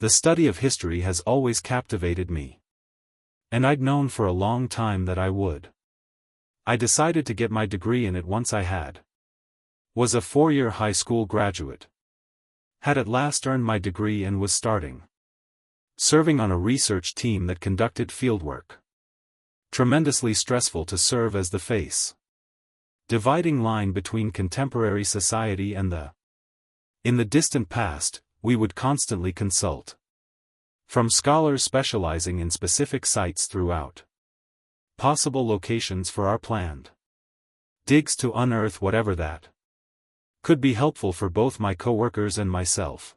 The study of history has always captivated me. And I'd known for a long time that I would. I decided to get my degree in it once I was a 4-year high school graduate. Had at last earned my degree and was serving on a research team that conducted fieldwork. Tremendously stressful to serve as the dividing line between contemporary society and in the distant past, we would constantly consult. From scholars specializing in specific sites throughout. Possible locations for our planned digs to unearth whatever that could be helpful for both my coworkers and myself.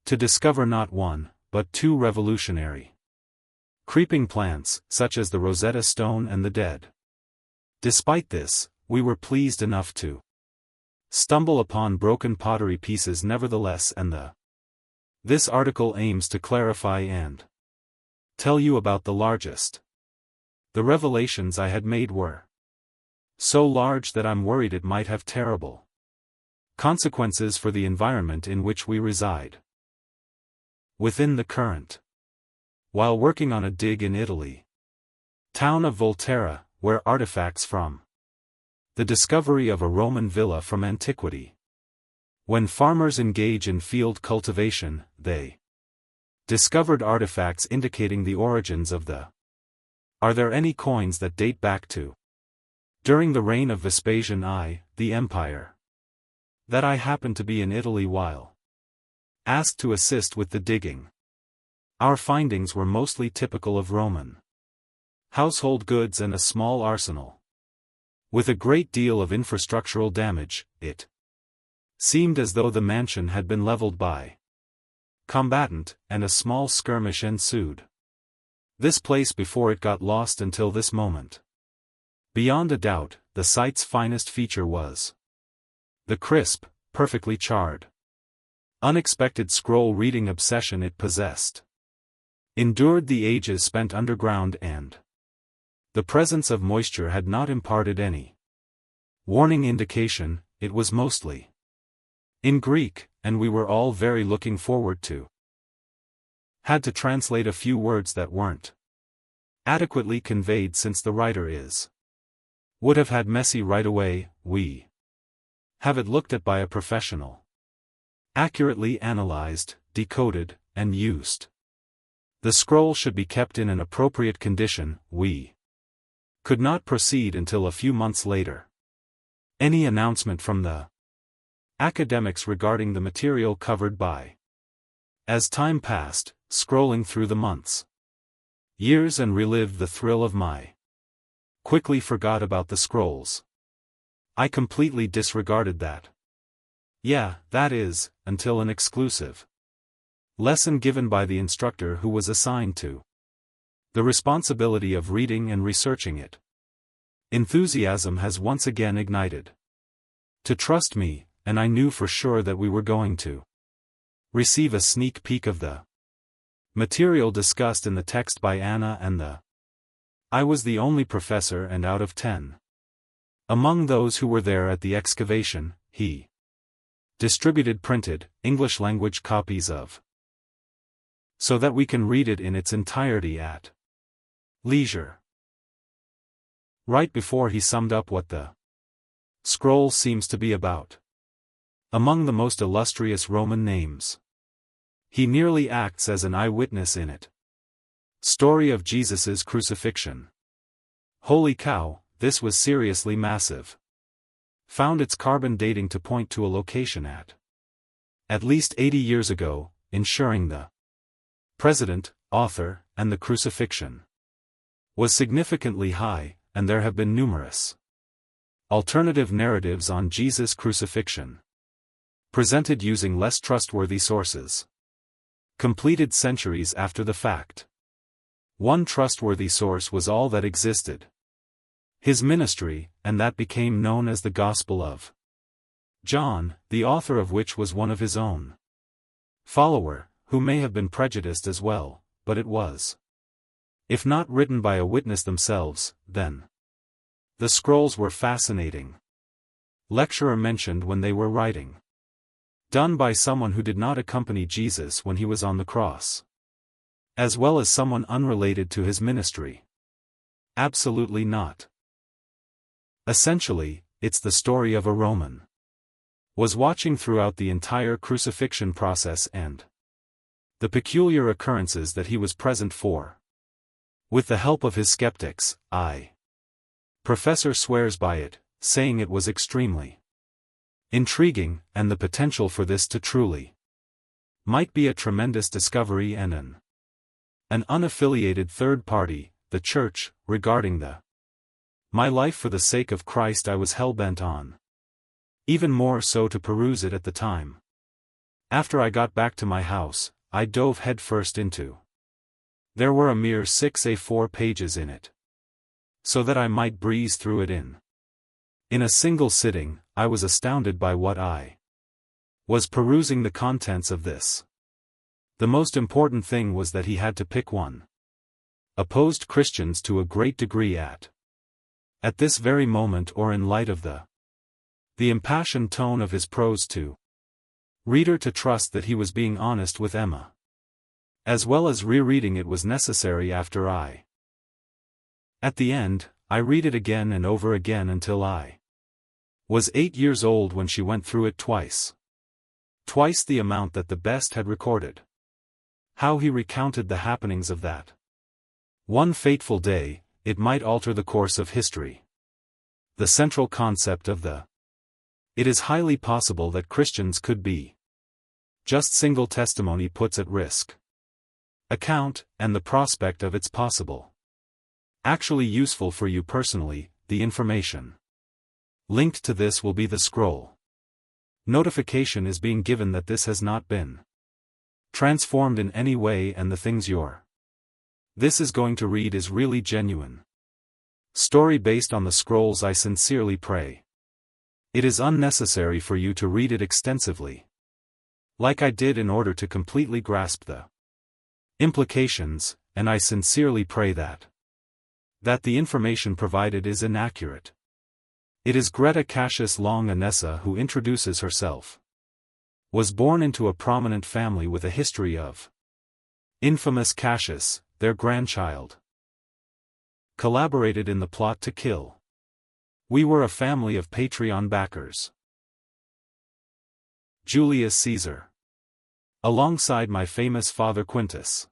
To discover not one, but 2 revolutionary creeping plants, such as the Rosetta Stone and the dead. Despite this, we were pleased enough to stumble upon broken pottery pieces nevertheless, and this article aims to clarify and tell you about the largest. The revelations I had made were so large that I'm worried it might have terrible consequences for the environment in which we reside. Within the current. While working on a dig in Italy, town of Volterra, where artifacts from the discovery of a Roman villa from antiquity. When farmers engage in field cultivation, they discovered artifacts indicating the origins of Are there any coins that date back to during the reign of Vespasian I, the empire? That I happened to be in Italy while asked to assist with the digging. Our findings were mostly typical of Roman household goods and a small arsenal. With a great deal of infrastructural damage, it seemed as though the mansion had been leveled by combatant, and a small skirmish ensued. This place before it got lost until this moment. Beyond a doubt, the site's finest feature was the crisp, perfectly charred, unexpected scroll reading obsession it possessed. Endured the ages spent underground, and the presence of moisture had not imparted any warning indication. It was mostly in Greek, and we were all very looking forward to. Had to translate a few words that weren't adequately conveyed since the writer would have had messy right away. We have it looked at by a professional, accurately analyzed, decoded, and used. The scroll should be kept in an appropriate condition. We could not proceed until a few months later. Any announcement from the academics regarding the material covered by. As time passed, scrolling through the months, years, and relived the thrill of my quickly forgot about the scrolls. I completely disregarded that. Yeah, that is, until an exclusive lesson given by the instructor who was assigned to the responsibility of reading and researching it. Enthusiasm has once again ignited. To trust me, and I knew for sure that we were going to receive a sneak peek of the material discussed in the text by Anna and I was the only professor, and out of 10 among those who were there at the excavation, he distributed printed, English-language copies of so that we can read it in its entirety at leisure. Right before he summed up what the scroll seems to be about. Among the most illustrious Roman names, he nearly acts as an eyewitness in it. Story of Jesus's crucifixion. Holy cow, this was seriously massive. Found its carbon dating to point to a location at least 80 years ago, ensuring the president, author, and the crucifixion was significantly high, and there have been numerous alternative narratives on Jesus' crucifixion, presented using less trustworthy sources, completed centuries after the fact. One trustworthy source was all that existed. His ministry, and that became known as the Gospel of John, the author of which was one of his own follower, who may have been prejudiced as well, but it was. If not written by a witness themselves, then the scrolls were fascinating. Lecturer mentioned when they were writing Done by someone who did not accompany Jesus when he was on the cross. As well as someone unrelated to his ministry. Absolutely not. Essentially, it's the story of a Roman. Was watching throughout the entire crucifixion process and the peculiar occurrences that he was present for. With the help of his skeptics, Professor swears by it, saying it was extremely intriguing, and the potential for this to truly might be a tremendous discovery and an unaffiliated third party, the Church, regarding my life for the sake of Christ. I was hell-bent on. Even more so to peruse it at the time. After I got back to my house, I dove headfirst into. There were a mere 6 A4 pages in it. So that I might breeze through it in a single sitting. I was astounded by what I was perusing the contents of this. The most important thing was that he had to pick one. Opposed Christians to a great degree at this very moment, or in light of the impassioned tone of his prose, to reader to trust that he was being honest with Emma. As well as rereading it was necessary after at the end, I read it again and over again until I was 8 years old when she went through it twice. Twice the amount that the best had recorded. How he recounted the happenings of that one fateful day, it might alter the course of history. The central concept of it is highly possible that Christians could be just single testimony puts at risk account, and the prospect of its possible actually useful for you personally. The information linked to this will be the scroll. Notification is being given that this has not been transformed in any way, and the things this is going to read is really genuine story based on the scrolls. I sincerely pray it is unnecessary for you to read it extensively, like I did, in order to completely grasp the implications, and I sincerely pray that the information provided is inaccurate. It is Greta Cassius Long Anessa who introduces herself. Was born into a prominent family with a history of infamous Cassius, their grandchild. Collaborated in the plot to kill. We were a family of Patreon backers. Julius Caesar. Alongside my famous father Quintus.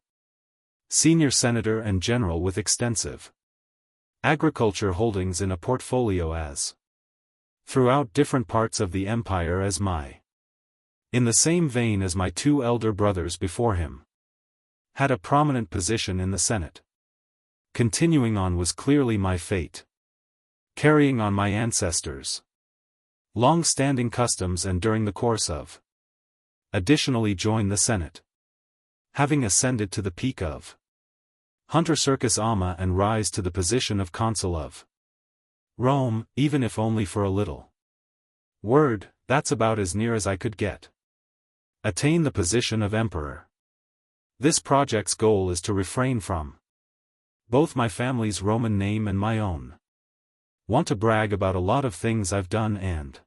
Senior senator and general with extensive agriculture holdings in a portfolio as throughout different parts of the empire as in the same vein as my 2 elder brothers before him, had a prominent position in the Senate. Continuing on was clearly my fate. Carrying on my ancestors' long-standing customs, and during the course of additionally joined the Senate. Having ascended to the peak of Hunter Circus Alma and rise to the position of consul of Rome, even if only for a little word, that's about as near as I could get. Attain the position of emperor. This project's goal is to refrain from both my family's Roman name and my own. Want to brag about a lot of things I've done and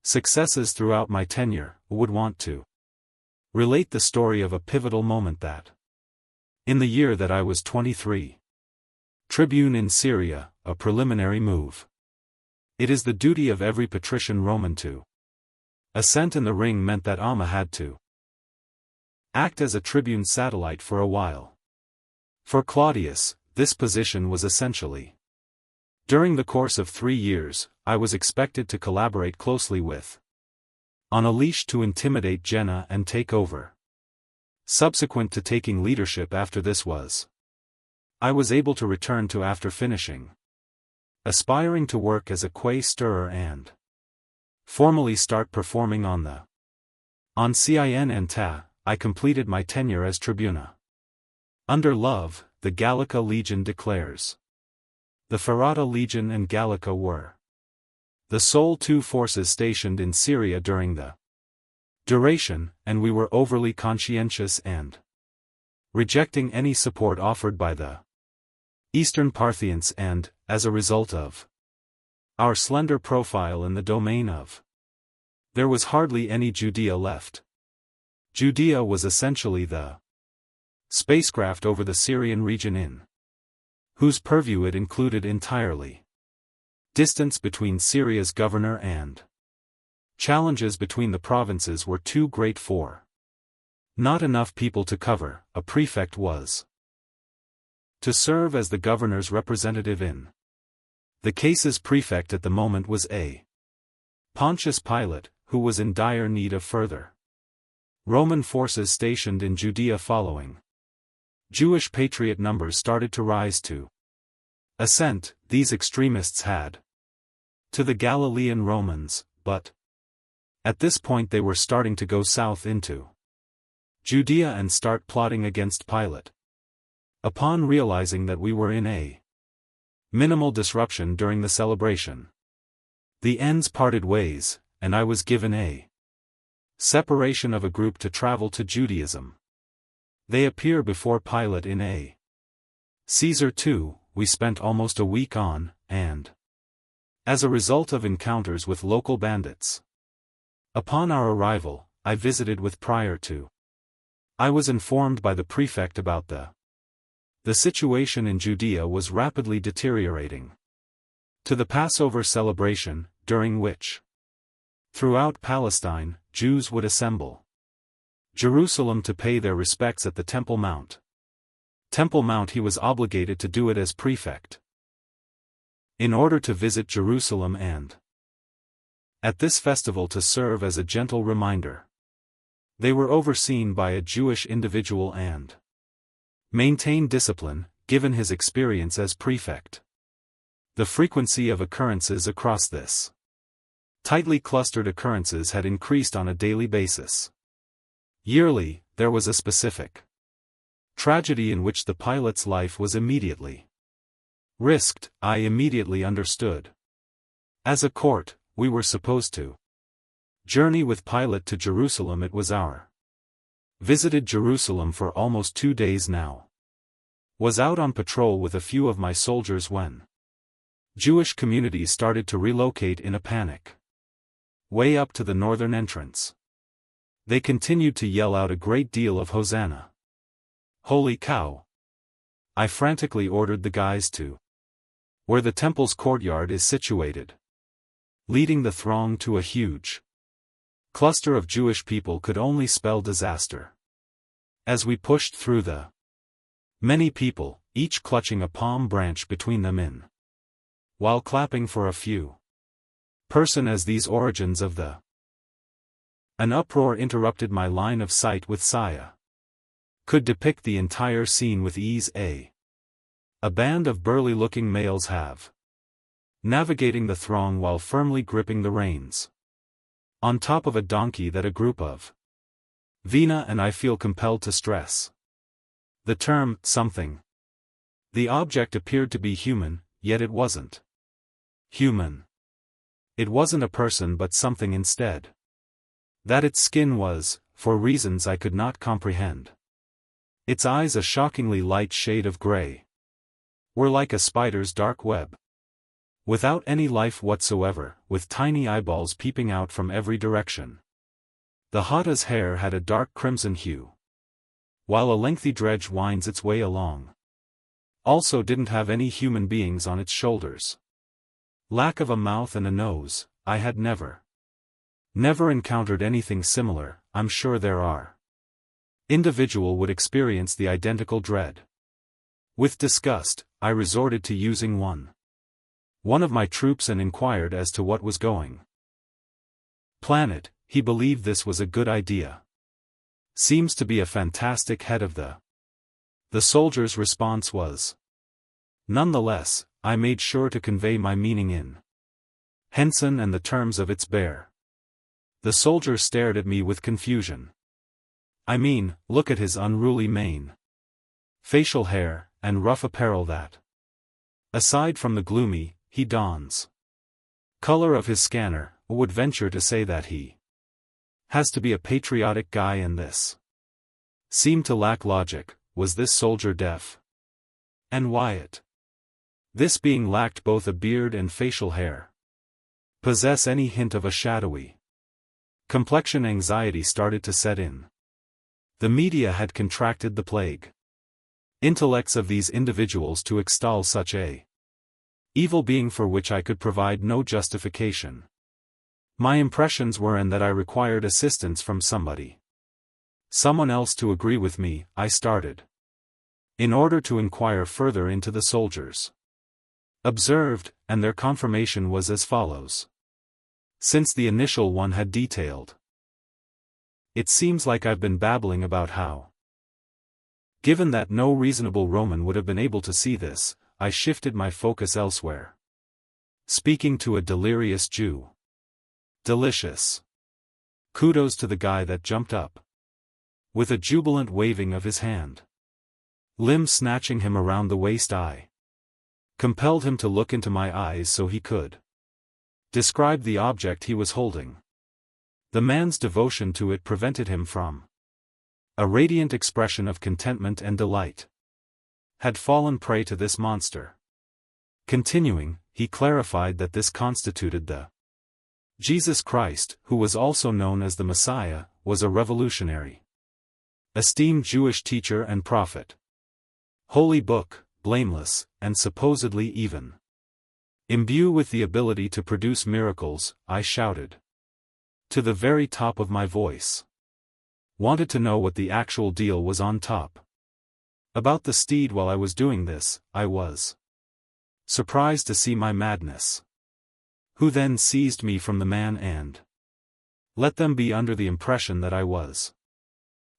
successes throughout my tenure. Would want to relate the story of a pivotal moment that in the year that I was 23. Tribune in Syria, a preliminary move. It is the duty of every patrician Roman to ascent in the ring meant that Alma had to act as a tribune satellite for a while. For Claudius, this position was essentially. During the course of 3 years, I was expected to collaborate closely with on a leash to intimidate Jenna and take over. Subsequent to taking leadership after this I was able to return to after finishing aspiring to work as a quaestor and formally start performing on Cin and Ta. I completed my tenure as tribuna. Under Love, the Gallica Legion declares. The Ferrata Legion and Gallica were the sole 2 forces stationed in Syria during the duration, and we were overly conscientious and rejecting any support offered by the Eastern Parthians, and, as a result of our slender profile in the domain of There was hardly any Judea left. Judea was essentially the spacecraft over the Syrian region in whose purview it included entirely. Distance between Syria's governor and challenges between the provinces were too great for not enough people to cover. A prefect was to serve as the governor's representative in the case's prefect at the moment was a Pontius Pilate, who was in dire need of further Roman forces stationed in Judea following Jewish patriot numbers started to rise to assent. These extremists had to the Galilean Romans, but at this point they were starting to go south into Judea and start plotting against Pilate. Upon realizing that we were in a minimal disruption during the celebration, the ends parted ways, and I was given a separation of a group to travel to Judaism. They appear before Pilate in a Caesar too. We spent almost a week on, and as a result of encounters with local bandits. Upon our arrival, I visited with prior to. I was informed by the prefect about the situation in Judea was rapidly deteriorating. To the Passover celebration, during which throughout Palestine, Jews would assemble Jerusalem to pay their respects at the Temple Mount. He was obligated to do it as prefect in order to visit Jerusalem and at this festival to serve as a gentle reminder. They were overseen by a Jewish individual and maintained discipline, given his experience as prefect. The frequency of occurrences across this tightly clustered occurrences had increased on a daily basis. Yearly, there was a specific tragedy in which the Pilate's life was immediately risked. I immediately understood. As a court, we were supposed to journey with Pilate to Jerusalem. It was our visited Jerusalem for almost 2 days now. Was out on patrol with a few of my soldiers when Jewish communities started to relocate in a panic. Way up to the northern entrance, they continued to yell out a great deal of Hosanna. Holy cow! I frantically ordered the guys to where the temple's courtyard is situated. Leading the throng to a huge cluster of Jewish people could only spell disaster. As we pushed through the many people, each clutching a palm branch between them in while clapping for a few person as these origins of an uproar interrupted my line of sight with Saya. Could depict the entire scene with ease. A band of burly-looking males have navigating the throng while firmly gripping the reins on top of a donkey that a group of Vina and I feel compelled to stress the term something. The object appeared to be human, yet it wasn't human. It wasn't a person but something instead. That its skin was, for reasons I could not comprehend. Its eyes, a shockingly light shade of gray, were like a spider's dark web. Without any life whatsoever, with tiny eyeballs peeping out from every direction. The Hatta's hair had a dark crimson hue, while a lengthy dredge winds its way along. Also didn't have any human beings on its shoulders. Lack of a mouth and a nose. I had never encountered anything similar. I'm sure there are individual would experience the identical dread. With disgust, I resorted to using one of my troops and inquired as to what was going planet. He believed this was a good idea. Seems to be a fantastic head of the soldier's response was. Nonetheless, I made sure to convey my meaning in Henson and the terms of its bear. The soldier stared at me with confusion. I mean, look at his unruly mane, facial hair, and rough apparel that, aside from the gloomy, he dons color of his scanner, would venture to say that he has to be a patriotic guy, and this seemed to lack logic. Was this soldier deaf? And Wyatt, this being lacked both a beard and facial hair, possess any hint of a shadowy Complexion anxiety started to set in. The media had contracted the plague. Intellects of these individuals to extol such a evil being for which I could provide no justification. My impressions were that I required assistance from somebody. Someone else to agree with me, I started. In order to inquire further into the soldiers. Observed, and their confirmation was as follows. Since the initial one had detailed. It seems like I've been babbling about how. Given that no reasonable Roman would have been able to see this, I shifted my focus elsewhere. Speaking to a delirious Jew. Delicious. Kudos to the guy that jumped up. With a jubilant waving of his hand. Limb snatching him around the waist, I compelled him to look into my eyes so he could describe the object he was holding. The man's devotion to it prevented him from. A radiant expression of contentment and delight had fallen prey to this monster. Continuing, he clarified that this constituted the Jesus Christ, who was also known as the Messiah, was a revolutionary, esteemed Jewish teacher and prophet. Holy book, blameless, and supposedly even imbue with the ability to produce miracles, I shouted. To the very top of my voice. Wanted to know what the actual deal was on top. About the steed. While I was doing this, I was surprised to see my madness. Who then seized me from the man and let them be under the impression that I was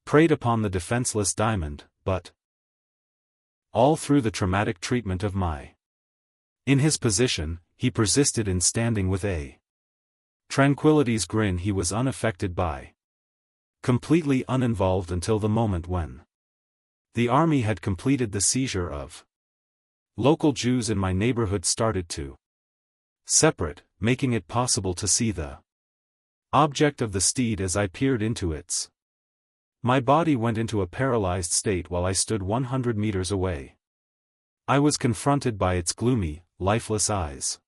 preyed upon the defenseless diamond, but all through the traumatic treatment of my. In his position, he persisted in standing with a tranquility's grin he was unaffected by. Completely uninvolved until the moment when the army had completed the seizure of local Jews in my neighborhood started to separate, making it possible to see the object of the steed as I peered into its. My body went into a paralyzed state while I stood 100 meters away. I was confronted by its gloomy, lifeless eyes.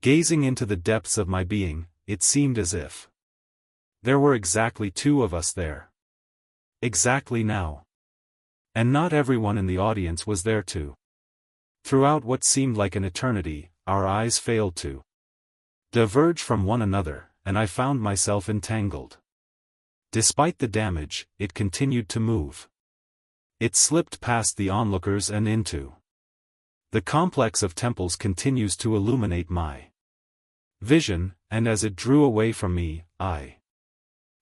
Gazing into the depths of my being, it seemed as if there were exactly two of us there. Exactly now. And not everyone in the audience was there too. Throughout what seemed like an eternity, our eyes failed to diverge from one another, and I found myself entangled. Despite the damage, it continued to move. It slipped past the onlookers and into the complex of temples continues to illuminate my vision, and as it drew away from me,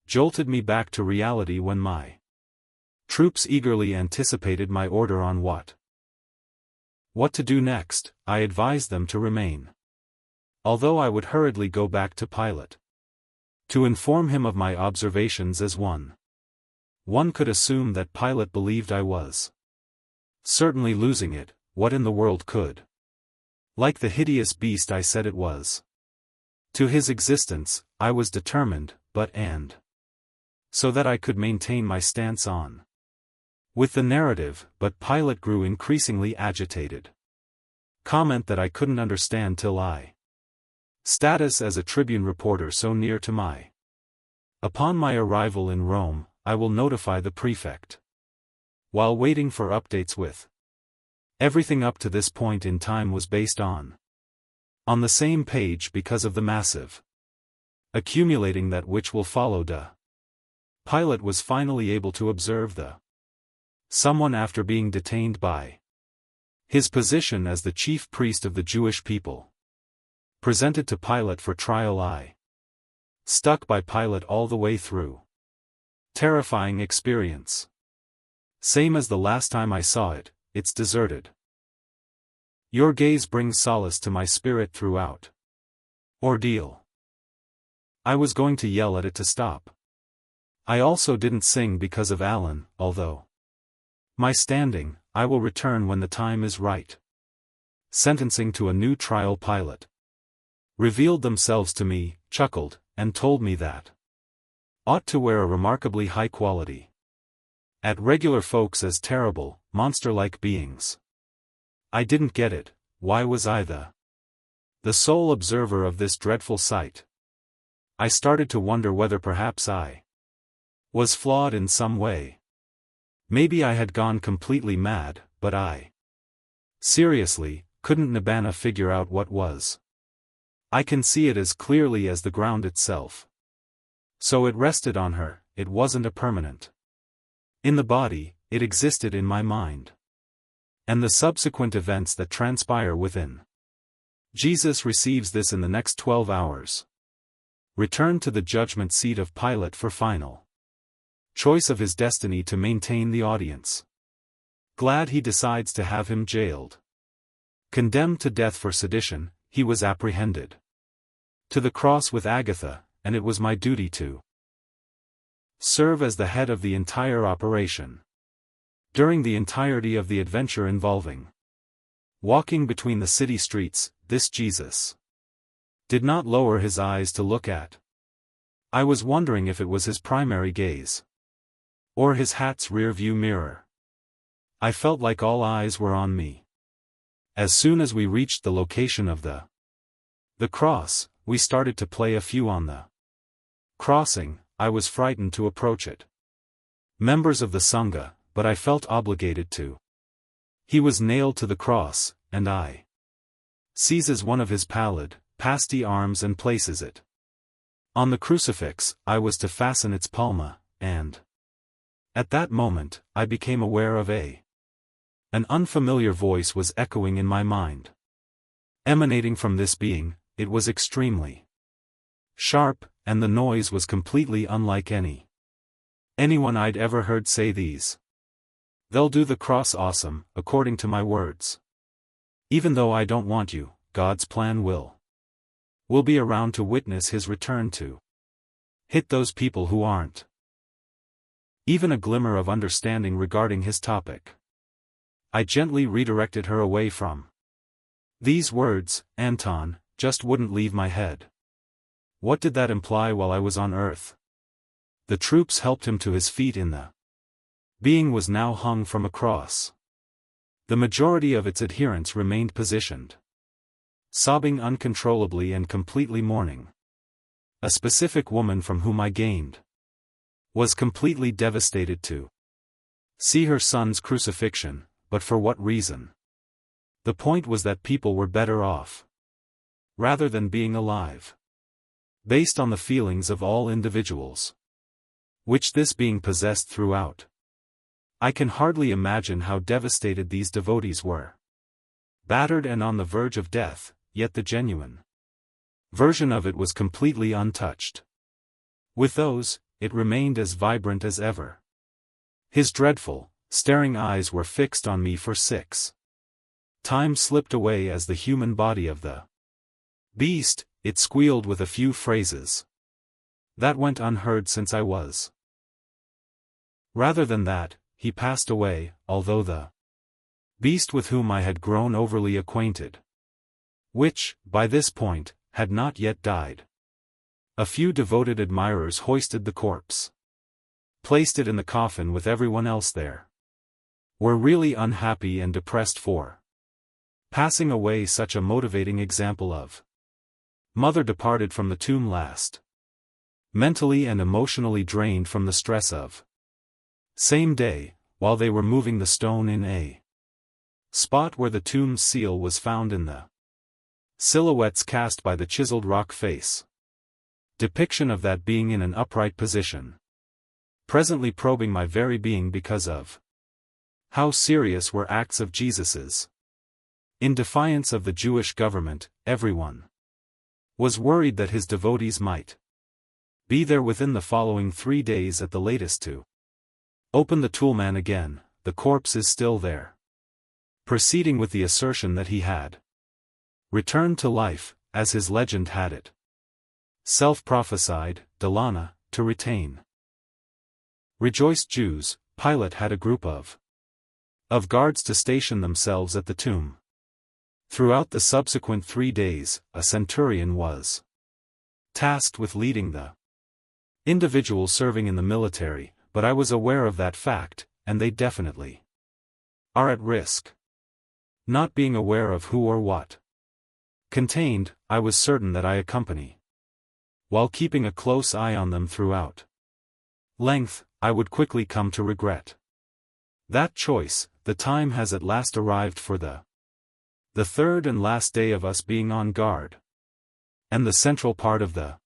jolted me back to reality when my troops eagerly anticipated my order on what to do next. I advised them to remain. Although I would hurriedly go back to Pilate to inform him of my observations as one could assume that Pilate believed I was certainly losing it. What in the world could like the hideous beast I said it was? To his existence, I was determined, so that I could maintain my stance on with the narrative, but Pilate grew increasingly agitated. Comment that I couldn't understand till I status as a Tribune reporter so near to my. Upon my arrival in Rome, I will notify the prefect. While waiting for updates with everything up to this point in time was based on the same page because of the massive accumulating that which will follow. Pilate was finally able to observe the someone after being detained by his position as the chief priest of the Jewish people. Presented to Pilate for trial. I stuck by Pilate all the way through. Terrifying experience. Same as the last time I saw it, it's deserted. Your gaze brings solace to my spirit throughout ordeal. I was going to yell at it to stop. I also didn't sing because of Alan, although my standing, I will return when the time is right. Sentencing to a new trial. Pilate revealed themselves to me, chuckled, and told me that ought to wear a remarkably high quality at regular folks as terrible, monster-like beings. I didn't get it. Why was I the sole observer of this dreadful sight? I started to wonder whether perhaps I was flawed in some way. Maybe I had gone completely mad, but I seriously couldn't Nibbana figure out what was. I can see it as clearly as the ground itself. So it rested on her, it wasn't a permanent. In the body, it existed in my mind. And the subsequent events that transpire within. Jesus receives this in the next 12 hours. Return to the judgment seat of Pilate for final choice of his destiny to maintain the audience. Glad he decides to have him jailed. Condemned to death for sedition, he was apprehended. To the cross with Agatha, and it was my duty to serve as the head of the entire operation. During the entirety of the adventure involving walking between the city streets, this Jesus did not lower his eyes to look at. I was wondering if it was his primary gaze. Or his hat's rear-view mirror. I felt like all eyes were on me. As soon as we reached the location of the cross, we started to play a few on the crossing. I was frightened to approach it. Members of the Sangha, but I felt obligated to. He was nailed to the cross, and I seizes one of his pallid, pasty arms and places it on the crucifix. I was to fasten its palma, and at that moment, I became aware of an unfamiliar voice was echoing in my mind. Emanating from this being, it was extremely sharp, and the noise was completely unlike anyone I'd ever heard say these. They'll do the cross awesome, according to my words. Even though I don't want you, God's plan will be around to witness his return to hit those people who aren't even a glimmer of understanding regarding his topic. I gently redirected her away from these words. Anton, just wouldn't leave my head. What did that imply while I was on Earth? The troops helped him to his feet in the being was now hung from a cross. The majority of its adherents remained positioned, sobbing uncontrollably and completely mourning. A specific woman from whom I gained was completely devastated to see her son's crucifixion, but for what reason? The point was that people were better off rather than being alive. Based on the feelings of all individuals, which this being possessed throughout. I can hardly imagine how devastated these devotees were. Battered and on the verge of death, yet the genuine version of it was completely untouched. With those, it remained as vibrant as ever. His dreadful, staring eyes were fixed on me for 6. Time slipped away as the human body of the beast, it squealed with a few phrases that went unheard since I was. Rather than that, he passed away, although the beast with whom I had grown overly acquainted, which, by this point, had not yet died. A few devoted admirers hoisted the corpse, placed it in the coffin with everyone else there, were really unhappy and depressed for passing away. Such a motivating example of mother departed from the tomb last, mentally and emotionally drained from the stress of same day, while they were moving the stone in a spot where the tomb's seal was found in the silhouettes cast by the chiseled rock face. Depiction of that being in an upright position. Presently probing my very being because of how serious were acts of Jesus's. In defiance of the Jewish government, everyone was worried that his devotees might be there within the following 3 days at the latest to open the toolman again. The corpse is still there. Proceeding with the assertion that he had returned to life, as his legend had it. Self-prophesied, Dalana, to retain. Rejoiced Jews, Pilate had a group of guards to station themselves at the tomb. Throughout the subsequent 3 days, a centurion was tasked with leading the individual serving in the military, but I was aware of that fact, and they definitely are at risk. Not being aware of who or what contained, I was certain that I accompany while keeping a close eye on them throughout length, I would quickly come to regret that choice. The time has at last arrived for the third and last day of us being on guard. And the central part of the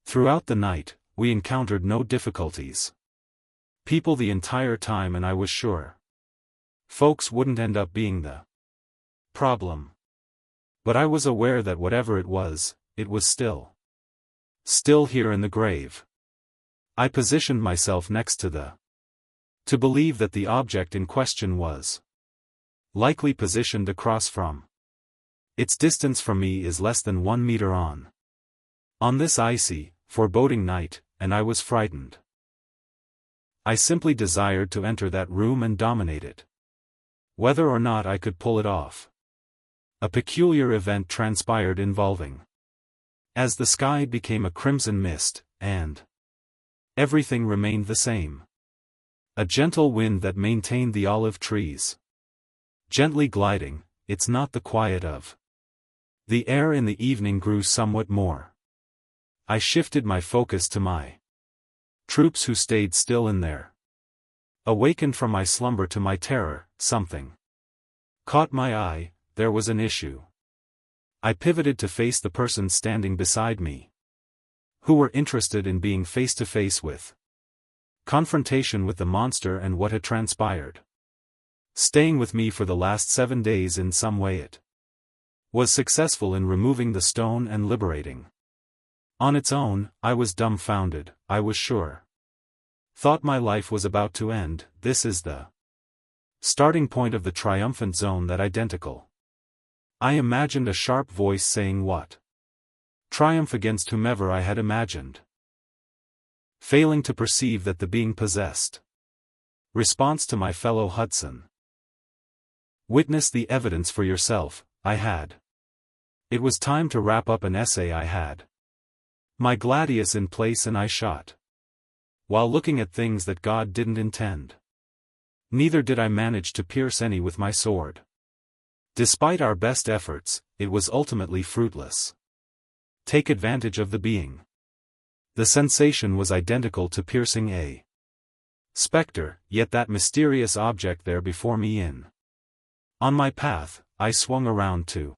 throughout the night, we encountered no difficulties. People the entire time, and I was sure folks wouldn't end up being the problem. But I was aware that whatever it was still here in the grave. I positioned myself next to to believe that the object in question was likely positioned across from. Its distance from me is less than 1 meter on this icy, foreboding night, and I was frightened. I simply desired to enter that room and dominate it. Whether or not I could pull it off. A peculiar event transpired involving as the sky became a crimson mist, and everything remained the same. A gentle wind that maintained the olive trees gently gliding. It's not the quiet of the air in the evening grew somewhat more. I shifted my focus to my troops who stayed still in there. Awakened from my slumber to my terror, something caught my eye. There was an issue. I pivoted to face the person standing beside me, who were interested in being face to face with confrontation with the monster and what had transpired. Staying with me for the last 7 days, in some way it was successful in removing the stone and liberating. On its own, I was dumbfounded. I was sure. Thought my life was about to end. This is the starting point of the triumphant zone. That identical. I imagined a sharp voice saying what? Triumph against whomever I had imagined. Failing to perceive that the being possessed. Response to my fellow Hudson. Witness the evidence for yourself. I had. It was time to wrap up an essay. I had my gladius in place and I shot. While looking at things that God didn't intend. Neither did I manage to pierce any with my sword. Despite our best efforts, it was ultimately fruitless. Take advantage of the being. The sensation was identical to piercing a specter, yet that mysterious object there before me on my path. I swung around to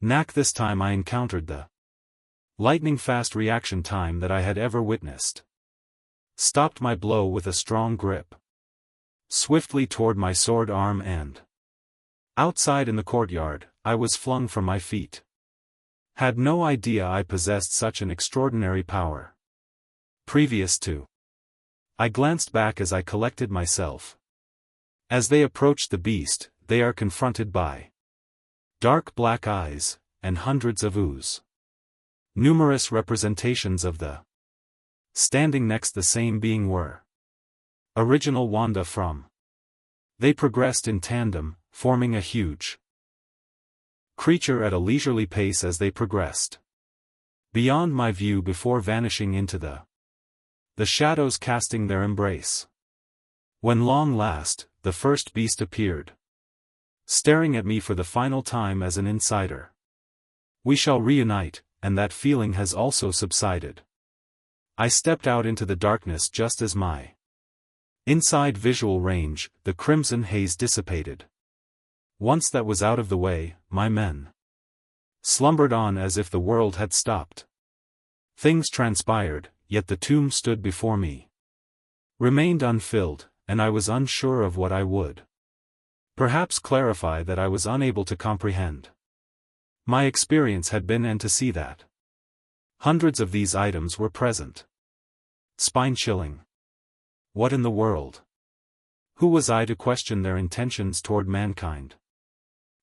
knack. This time I encountered the lightning-fast reaction time that I had ever witnessed. Stopped my blow with a strong grip. Swiftly toward my sword arm and outside in the courtyard, I was flung from my feet. Had no idea I possessed such an extraordinary power. Previous to. I glanced back as I collected myself. As they approach the beast, they are confronted by dark black eyes, and hundreds of ooze. Numerous representations of the standing next the same being were original Wanda from. They progressed in tandem, forming a huge creature at a leisurely pace as they progressed beyond my view before vanishing into the shadows, casting their embrace. When long last, the first beast appeared, staring at me for the final time as an insider. We shall reunite, and that feeling has also subsided. I stepped out into the darkness just as my inside visual range, the crimson haze dissipated. Once that was out of the way, my men slumbered on as if the world had stopped. Things transpired, yet the tomb stood before me. Remained unfilled, and I was unsure of what I would perhaps clarify that I was unable to comprehend. My experience had been, and to see that hundreds of these items were present. Spine-chilling. What in the world? Who was I to question their intentions toward mankind?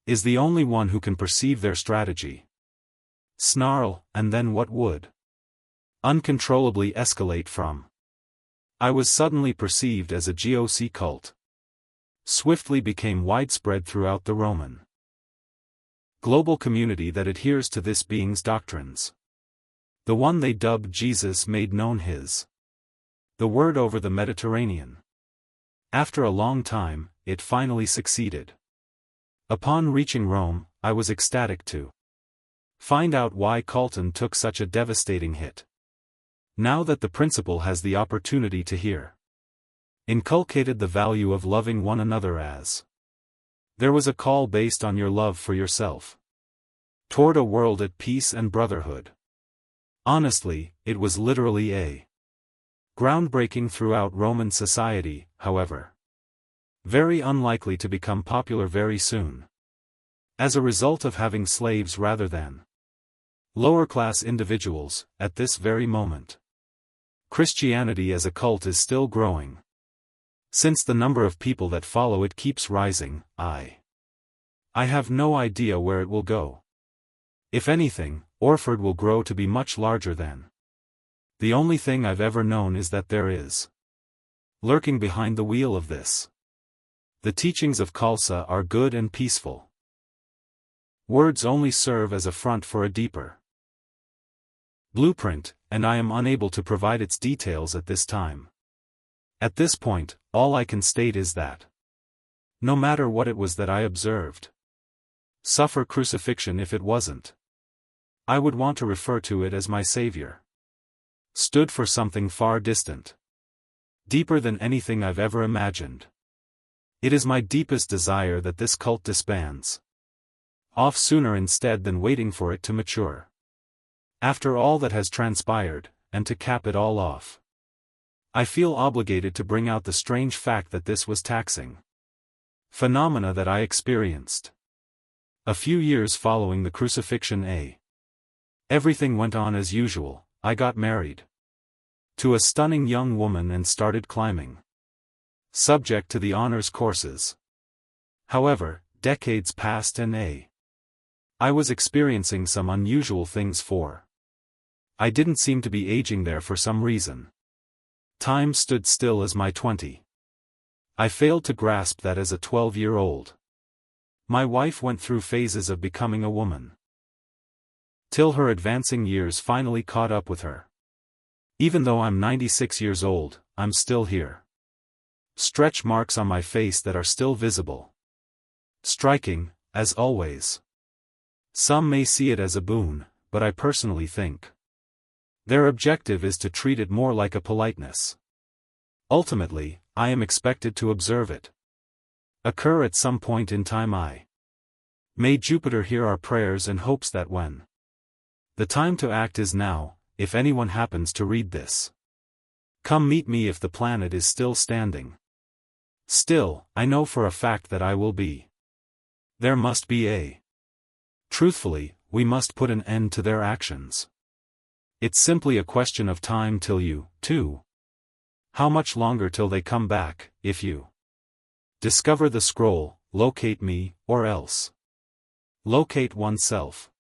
Is the only one who can perceive their strategy. Snarl, and then what would uncontrollably escalate from. I was suddenly perceived as a GOC cult. Swiftly became widespread throughout the Roman global community that adheres to this being's doctrines. The one they dubbed Jesus made known his the word over the Mediterranean. After a long time, it finally succeeded. Upon reaching Rome, I was ecstatic to Find out why Colton took such a devastating hit. Now that the principal has the opportunity to hear. Inculcated the value of loving one another as. There was a call based on your love for yourself. Toward a world at peace and brotherhood. Honestly, it was literally a groundbreaking throughout Roman society, however. Very unlikely to become popular very soon. As a result of having slaves rather than lower-class individuals, at this very moment. Christianity as a cult is still growing. Since the number of people that follow it keeps rising, I have no idea where it will go. If anything, Orford will grow to be much larger than. The only thing I've ever known is that there is lurking behind the wheel of this. The teachings of Khalsa are good and peaceful. Words only serve as a front for a deeper blueprint, and I am unable to provide its details at this time. At this point, all I can state is that no matter what it was that I observed, suffer crucifixion if it wasn't. I would want to refer to it as my savior. Stood for something far distant. Deeper than anything I've ever imagined. It is my deepest desire that this cult disbands. Off sooner instead than waiting for it to mature. After all that has transpired, and to cap it all off. I feel obligated to bring out the strange fact that this was taxing phenomena that I experienced. A few years following the crucifixion, everything went on as usual. I got married to a stunning young woman and started climbing. Subject to the honors courses. However, decades passed and I was experiencing some unusual things I didn't seem to be aging there for some reason. Time stood still as my 20. I failed to grasp that as a 12-year-old. My wife went through phases of becoming a woman. Till her advancing years finally caught up with her. Even though I'm 96 years old, I'm still here. Stretch marks on my face that are still visible. Striking, as always. Some may see it as a boon, but I personally think their objective is to treat it more like a politeness. Ultimately, I am expected to observe it occur at some point in time. May Jupiter hear our prayers and hopes that when the time to act is now, if anyone happens to read this. Come meet me if the planet is still standing. Still, I know for a fact that I will be. There must be Truthfully, we must put an end to their actions. It's simply a question of time till you, too. How much longer till they come back, if you discover the scroll, locate me, or else locate oneself.